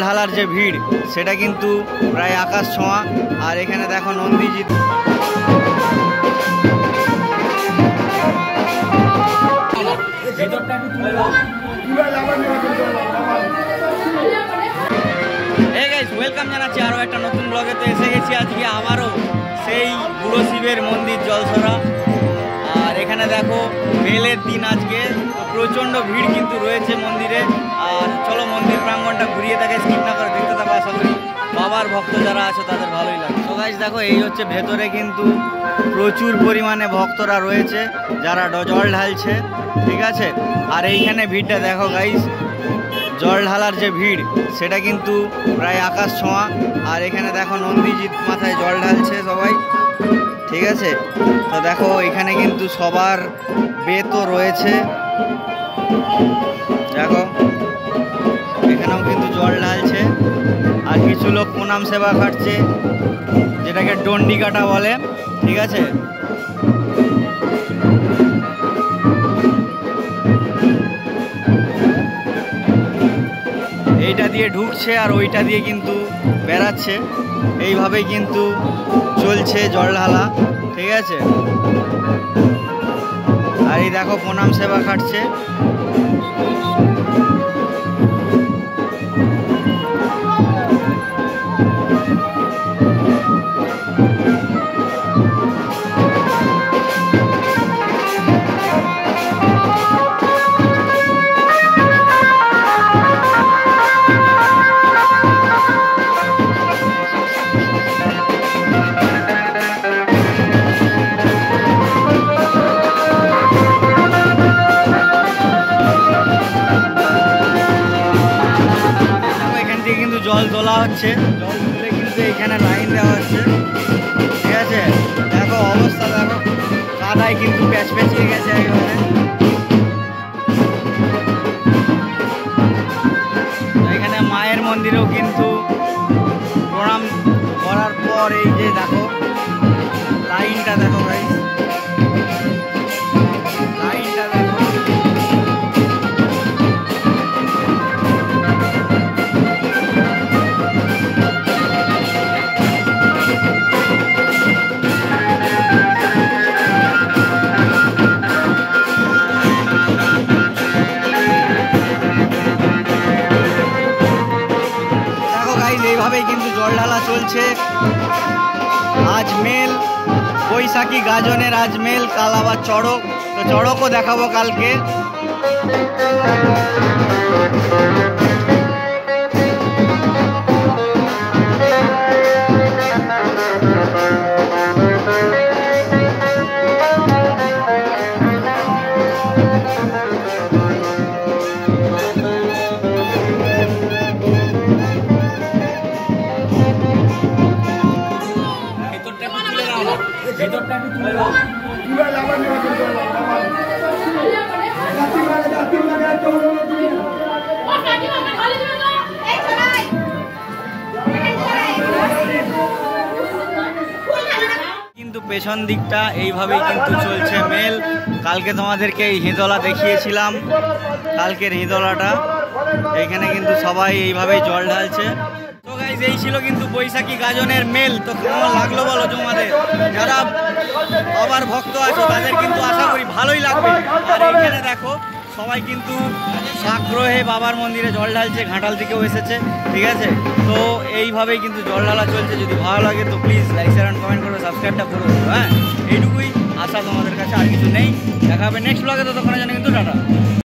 ঢালার যে ভিড় সেটা কিন্তু প্রায় আকাশ ছোঁয়া। আর এখানে দেখো নন্দীজি ওয়েলকাম জানাচ্ছি আরও একটা নতুন ব্লগেতে এসে গেছি আজকে আবারও সেই বুড়ো শিবের মন্দির জলছড়া। আর এখানে দেখো মেলের দিন আজকে, তো প্রচণ্ড ভিড় কিন্তু রয়েছে মন্দিরে। আর চলো মন্দির প্রাঙ্গণটা ঘুরিয়ে দেখে, স্কিপ না করে দেখতে থাকো। আশা করি বাবার ভক্ত যারা আছে তাদের ভালোই লাগে। তো গাইস দেখো এই হচ্ছে ভেতরে কিন্তু প্রচুর পরিমাণে ভক্তরা রয়েছে যারা জল ঢালছে, ঠিক আছে। আর এইখানে ভিড়টা দেখো গাইস, জল ঢালার যে ভিড় সেটা কিন্তু প্রায় আকাশ ছোঁয়া। আর এখানে দেখো নন্দীজি মাথায় জল ঢালছে সবাই, ঠিক আছে। তো দেখো এখানে কিন্তু সবার বেতও রয়েছে, দেখো এখানেও কিন্তু জল ঢালছে। আর কিছু লোক প্রণাম সেবা কাটছে, যেটাকে ডন্ডি কাটা বলে, ঠিক আছে। এইটা দিয়ে ঢুকছে আর ওইটা দিয়ে কিন্তু বেড়াচ্ছে, এইভাবেই কিন্তু চলছে জল ঢালা, ঠিক আছে। আর এই দেখো প্রণাম সেবা কাটছে। জল তোলা হচ্ছে, জল তুলে কিন্তু এখানে লাইন দেওয়া হচ্ছে, ঠিক আছে। দেখো অবস্থা দেখো, কাদায় কিন্তু প্যাচ প্যাচিয়ে গেছে একেবারে। এখানে মায়ের মন্দিরেও কিন্তু প্রণাম করার পর এই যে দেখো লাইনটা দেখো ভাই, লাইনটা দেখো। এইভাবেই কিন্তু জল ঢালা চলছে। আজ মেল, বৈশাখী গাজনের আজ মেল, কাল আবার চড়ক। তো চড়কও দেখাবো কালকে। কিন্তু পেছন দিকটা এইভাবেই কিন্তু চলছে মেল। কালকে তোমাদেরকে এই হিঁদলা দেখিয়েছিলাম, কালকের হিঁদলাটা। এইখানে কিন্তু সবাই এইভাবেই জল ঢালছে। তো গাইস এই ছিল কিন্তু বৈশাখী গাজনের মেল। তো কেমন লাগলো বলো তোমাদের? যারা বাবার ভক্ত আছো তাদের কিন্তু আশা করি ভালোই লাগবে। আর এইখানে দেখো সবাই কিন্তু আগ্রহে বাবার মন্দিরে জল ঢালছে, ঘাটাল থেকেও এসেছে, ঠিক আছে। তো এইভাবেই কিন্তু জল ঢালা চলছে। যদি ভালো লাগে তো please like share and comment করবে, সাবস্ক্রাইবটা করে দেবো। হ্যাঁ, এইটুকুই আশা তোমাদের কাছে, আর কিছু নেই। দেখা হবে নেক্সট ব্লগে। তো তখন জানি কিন্তু টাটা।